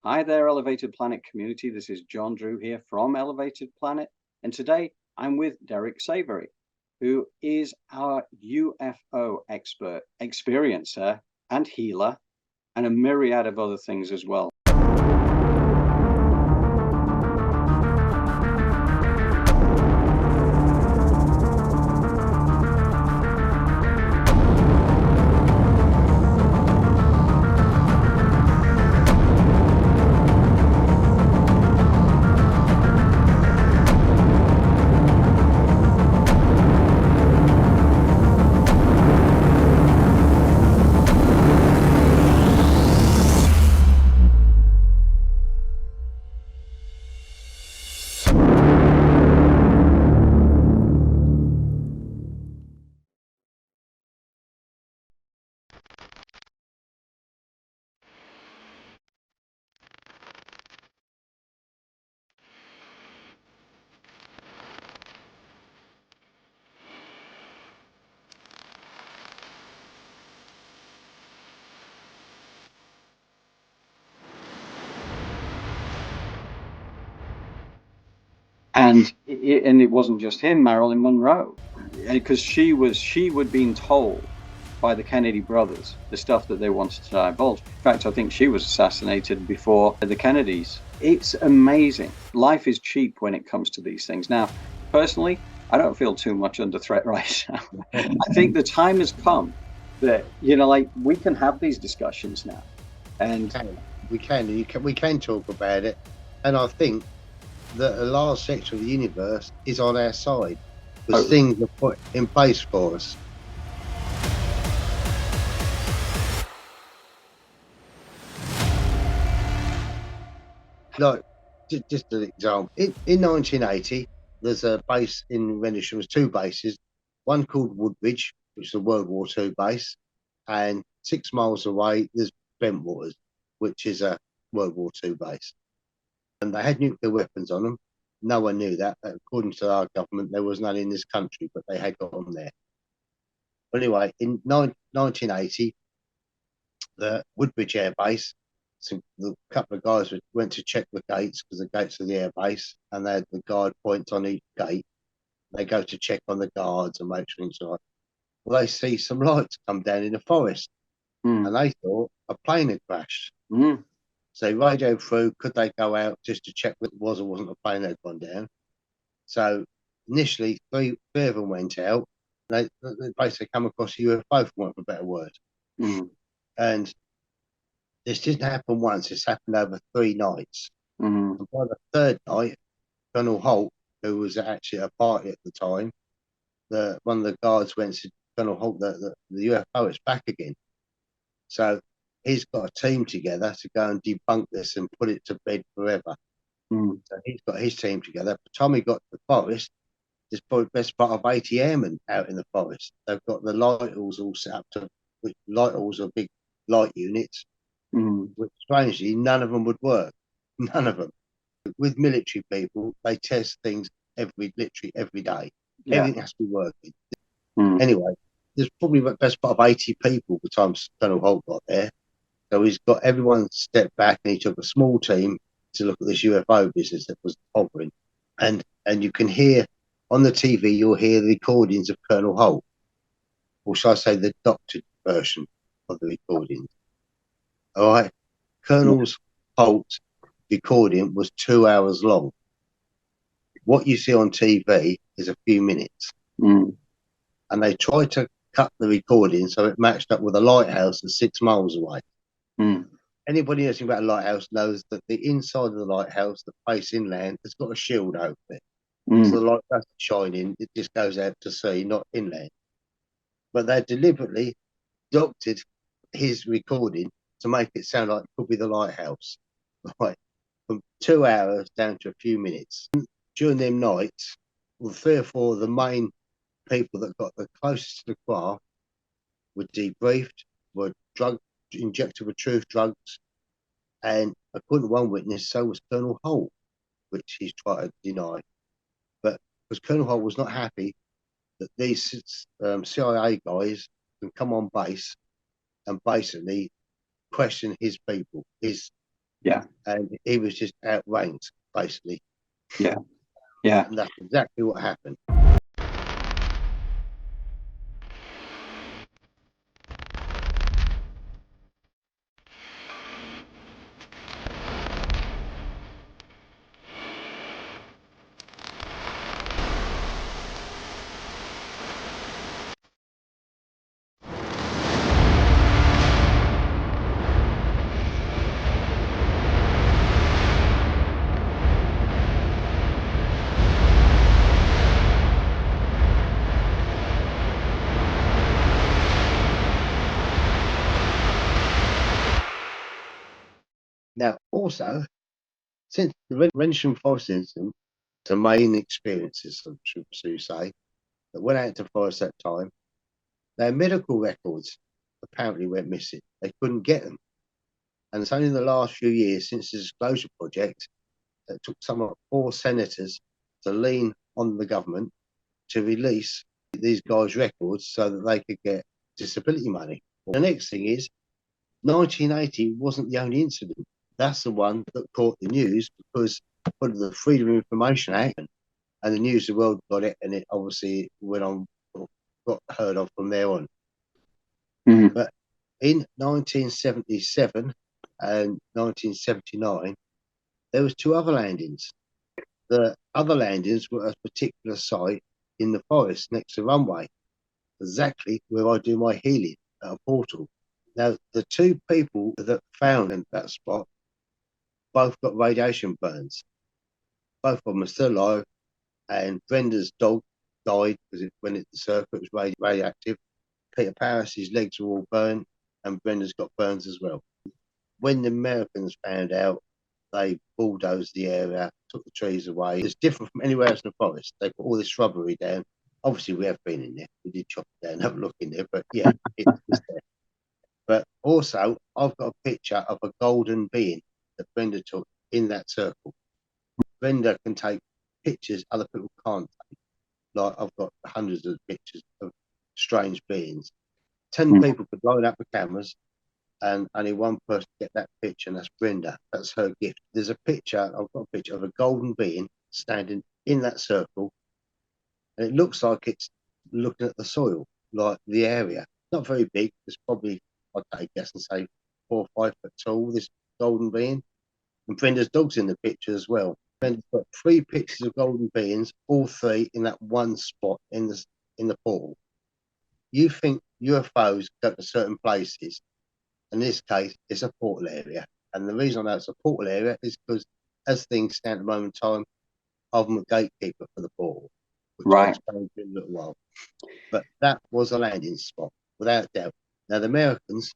Hi there, Elevated Planet community. This is John Drew here from Elevated Planet. And today I'm with Derek Savory, who is our UFO expert, experiencer, and healer, and a myriad of other things as well. And it wasn't just him, Marilyn Monroe, because she would been told by the Kennedy brothers the stuff that they wanted to divulge. In fact, I think she was assassinated before the Kennedys. It's amazing. Life is cheap when it comes to these things. Now, personally, I don't feel too much under threat right now. I think the time has come that, like we can have these discussions now. And we can talk about it. And I think that a large section of the universe is on our side because things are put in place for us. Like, just an example, in 1980, there's a base in Rendlesham. There's two bases, one called Woodbridge, which is a World War II base, and 6 miles away, there's Bentwaters, which is a World War II base. And they had nuclear weapons on them. No one knew that. According to our government, there was none in this country, but they had got them there. But anyway, in 1980, the Woodbridge Air Base, so a couple of guys went to check the gates because the gates of the air base, and they had the guard points on each gate. They go to check on the guards and make sure it's right. Well, they see some lights come down in the forest, and they thought a plane had crashed. So they radioed through, could they go out just to check what it was or wasn't a plane that had gone down? So initially, three of them went out. They basically come across a UFO, for want of a better word. And this didn't happen once, it's happened over 3 nights. And by the 3rd night, Colonel Holt, who was actually at a party at the time, one of the guards went to Colonel Holt, the UFO is back again. So he's got a team together to go and debunk this and put it to bed forever. So he's got his team together. By the time he got to the forest, there's probably the best part of 80 airmen out in the forest. They've got the light halls all set up which light halls are big light units, which strangely, none of them would work. None of them. With military people, they test things literally every day. Yeah. Everything has to be working. Anyway, there's probably the best part of 80 people by the time Colonel Holt got there. So he's got everyone stepped back and he took a small team to look at this UFO business that was hovering. And you can hear on the TV, you'll hear the recordings of Colonel Holt, or shall I say the doctored version of the recordings. All right. Colonel Holt's recording was 2 hours long. What you see on TV is a few minutes. And they tried to cut the recording so it matched up with a lighthouse that's 6 miles away. Anybody knows about a lighthouse knows that the inside of the lighthouse, the face inland, has got a shield over it. So the light doesn't shine in, it just goes out to sea, not inland. But they deliberately doctored his recording to make it sound like it could be the lighthouse. Right. From 2 hours down to a few minutes. During them nights, 3 or 4 of the main people that got the closest to the craft were debriefed, were injected with truth drugs, and according to one witness, so was Colonel Holt, which he's tried to deny. But because Colonel Holt was not happy that these CIA guys can come on base and basically question his people, his Yeah. and he was just outranked, basically. Yeah. Yeah. And that's exactly what happened. Now, also, since the Rendlesham Forest incident, the main experiences, should say, that went out to forest that time, their medical records apparently went missing. They couldn't get them. And it's only in the last few years since the disclosure project that took some of 4 senators to lean on the government to release these guys' records so that they could get disability money. The next thing is 1980 wasn't the only incident. That's the one that caught the news because of the Freedom of Information Act, and the news of the world got it, and it obviously went on, got heard of from there on. Mm-hmm. But in 1977 and 1979, there was 2 other landings. The other landings were at a particular site in the forest next to the runway, exactly where I do my healing at a portal. Now, the 2 people that found in that spot both got radiation burns. Both of them are still alive, and Brenda's dog died because the circuit was radioactive. Peter Parris's legs were all burned, and Brenda's got burns as well. When the Americans found out, they bulldozed the area, took the trees away. It's different from anywhere else in the forest. They put all this shrubbery down. Obviously, we have been in there. We did chop it down, have a look in there, but yeah, it's there. But also, I've got a picture of a golden being that Brenda took in that circle. Brenda can take pictures other people can't take. Like, I've got hundreds of pictures of strange beings. 10 Mm. people could line up the cameras, and only one person get that picture, and that's Brenda. That's her gift. There's a picture, I've got a picture of a golden being standing in that circle, and it looks like it's looking at the soil, like the area. Not very big. It's probably, I'd take a guess and say 4 or 5 foot tall, this golden being. And Brenda's dog's in the picture as well. Brenda's got 3 pictures of golden beings, all 3 in that one spot in the portal. You think UFOs go to certain places. In this case, it's a portal area. And the reason I know it's a portal area is because, as things stand at the moment in time, I'm a gatekeeper for the portal, which I'll Right. explain in a little while. But that was a landing spot, without doubt. Now, the Americans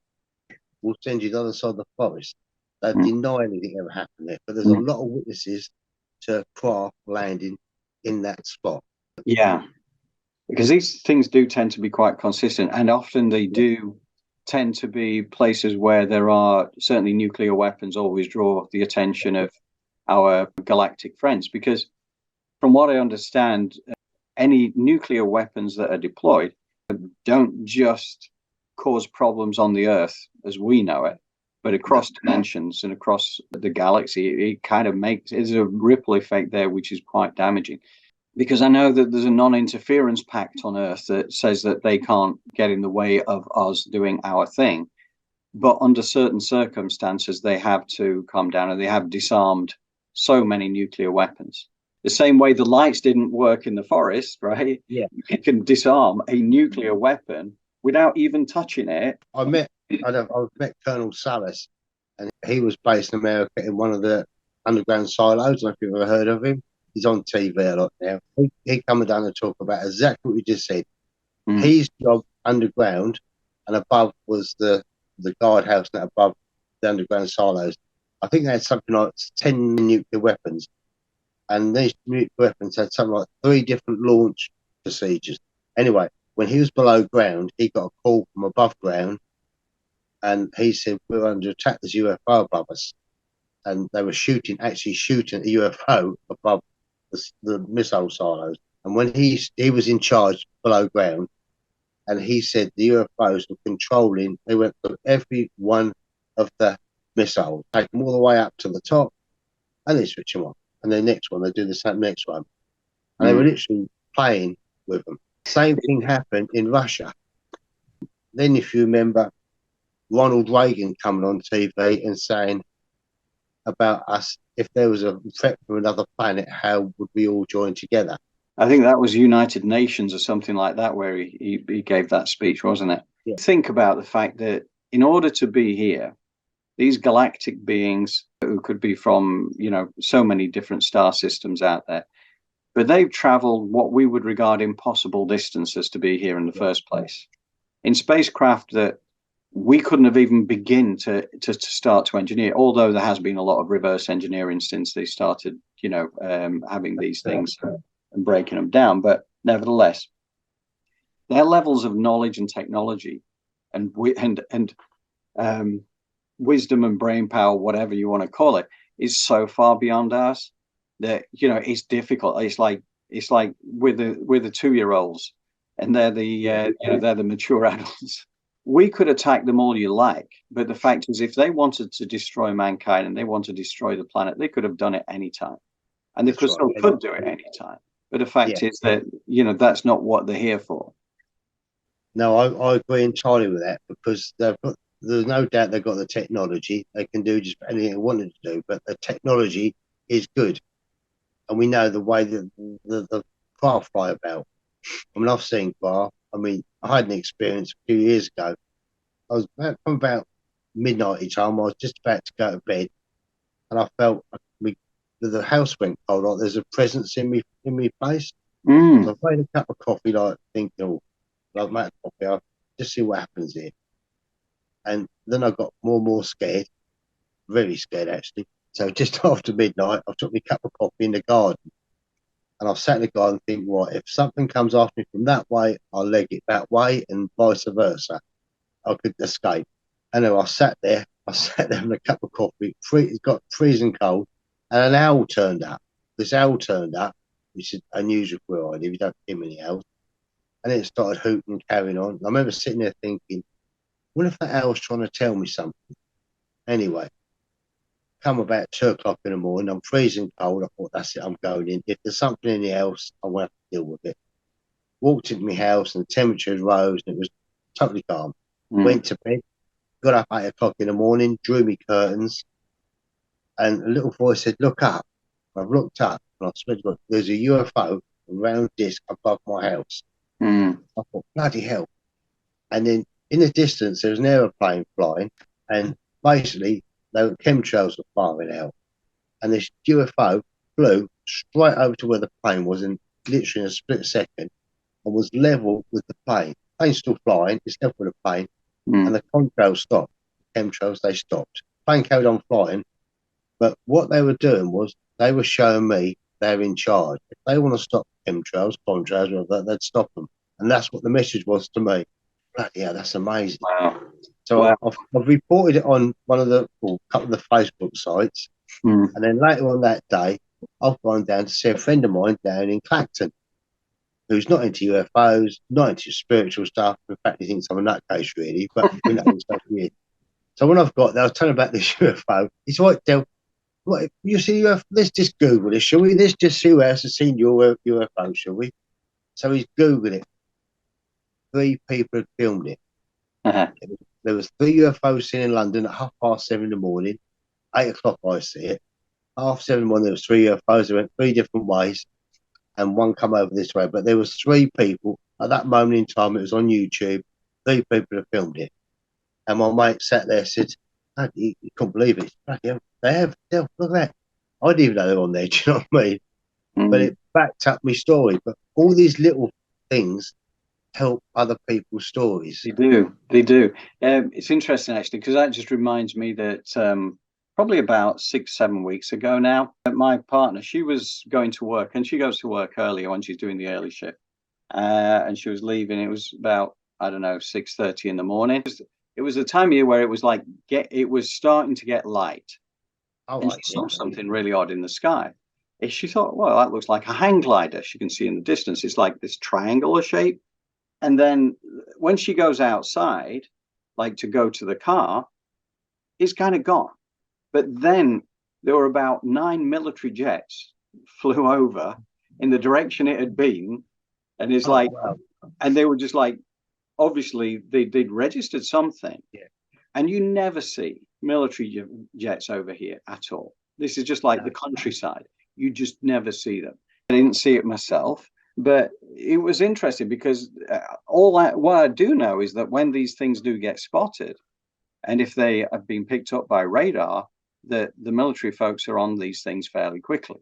will send you to the other side of the forest. They deny anything ever happened there, but there's a lot of witnesses to craft landing in that spot. Yeah. Because these things do tend to be quite consistent, and often they do tend to be places where there are certainly nuclear weapons always draw the attention of our galactic friends. Because from what I understand, any nuclear weapons that are deployed don't just cause problems on the Earth as we know it, but across dimensions and across the galaxy. It kind of there's a ripple effect there, which is quite damaging. Because I know that there's a non-interference pact on Earth that says that they can't get in the way of us doing our thing. But under certain circumstances, they have to come down, and they have disarmed so many nuclear weapons. The same way the lights didn't work in the forest, right? Yeah. You can disarm a nuclear weapon without even touching it. I met Colonel Salas, and he was based in America in one of the underground silos. I don't know if you've ever heard of him. He's on TV a lot now. He come down and talk about exactly what you just said. His job underground, and above was the guardhouse, and above the underground silos. I think they had something like 10 nuclear weapons, and these nuclear weapons had something like 3 different launch procedures. Anyway, when he was below ground, he got a call from above ground, and he said, "We're under attack. There's a UFO above us." And they were actually shooting a UFO above the missile silos. And when he was in charge below ground, and he said the UFOs were controlling, they went through every one of the missiles, take them all the way up to the top, and they switch them on. And the next one, they do the same next one. And they were literally playing with them. Same thing happened in Russia. Then, if you remember, Ronald Reagan coming on TV and saying about us, if there was a threat from another planet, how would we all join together? I think that was United Nations or something like that, where he gave that speech, wasn't it? Yeah. Think about the fact that in order to be here, these galactic beings who could be from, so many different star systems out there, but they've traveled what we would regard impossible distances to be here in the first place. In spacecraft that we couldn't have even begin to start to engineer, although there has been a lot of reverse engineering since they started, having these things and breaking them down. But nevertheless, their levels of knowledge and technology and wisdom and brain power, whatever you want to call it, is so far beyond ours that it's difficult. It's like with the 2-year-olds, and they're the mature adults. We could attack them all you like, but the fact is, if they wanted to destroy mankind and they want to destroy the planet, they could have done it anytime, and they could do it anytime. But the fact is that that's not what they're here for. No, I agree entirely with that, because there's no doubt they've got the technology. They can do just anything they wanted to do, but the technology is good. And we know the way that the craft fly about. I mean, I've seen craft. I mean, I had an experience a few years ago. I was from about midnight time. I was just about to go to bed, and I felt the house went cold. Like there's a presence in me place. So I made a cup of coffee, like thinking, "Oh, I've made coffee. I'll just see what happens here." And then I got more and more scared, very scared actually. So just after midnight, I took my cup of coffee in the garden. And I sat in the garden thinking, right, if something comes after me from that way, I'll leg it that way, and vice versa. I could escape. And then I sat there with a cup of coffee. It got freezing cold, and an owl turned up. This owl turned up, which is unusual for I live. You don't hear many owls. And it started hooting and carrying on. I remember sitting there thinking, what if that owl's trying to tell me something? Anyway, come about 2 o'clock in the morning, I'm freezing cold. I thought, that's it, I'm going in. If there's something in the house, I won't have to deal with it. Walked into my house, and the temperatures rose, and it was totally calm. Went to bed, got up 8 o'clock in the morning, drew me curtains, and a little voice said, look up. I've looked up, and I said, look, there's a UFO, a round disc above my house. I thought, bloody hell. And then in the distance, there was an aeroplane flying, and basically, the chemtrails were firing out, and this UFO flew straight over to where the plane was in literally a split second, and was level with the plane. Plane's still flying, it's level with the plane, and the chemtrails stopped. Chemtrails, they stopped. Plane carried on flying, but what they were doing was they were showing me they're in charge. If they want to stop contrails, whatever, they'd stop them, and that's what the message was to me. Bloody hell, that's amazing. Wow. So Wow. I've reported it on one of the couple of the Facebook sites, and then later on that day, I've gone down to see a friend of mine down in Clacton, who's not into UFOs, not into spiritual stuff. In fact, he thinks I'm a nutcase, really, but we know stuff weird. So when I've got there, I was telling him about this UFO. He's like, Del, what, you see UFO? Let's just Google this, shall we? Let's just see who else has seen your UFO, shall we? So he's Googled it. 3 people had filmed it. There was 3 UFOs seen in London at 7:30 in the morning. 8 o'clock I see it. 7:30 in the morning, there was 3 UFOs. They went 3 different ways, and one come over this way. But there was 3 people at that moment in time. It was on YouTube. 3 people had filmed it, and my mate sat there and said, "You couldn't believe it. They have. Look at that. I didn't even know they were on there." Do you know what I mean? But it backed up my story. But all these little things help other people's stories. They do. It's interesting, actually, because that just reminds me that probably about 6-7 weeks ago now, my partner, she was going to work, and she goes to work earlier when she's doing the early shift, and she was leaving. It was about, I don't know, 6:30 in the morning. It was the time of year where it was like it was starting to get light, and she saw something really odd in the sky. She thought, well, that looks like a hang glider. She can see in the distance. It's like this triangular shape. And then when she goes outside, like to go to the car, it's kind of gone. But then there were about 9 military jets flew over in the direction it had been. And it's like, wow. and they were just like, obviously they'd registered something. Yeah. And you never see military jets over here at all. This is just like the countryside. You just never see them. I didn't see it myself, but it was interesting because what I do know is that when these things do get spotted, and if they have been picked up by radar, the military folks are on these things fairly quickly.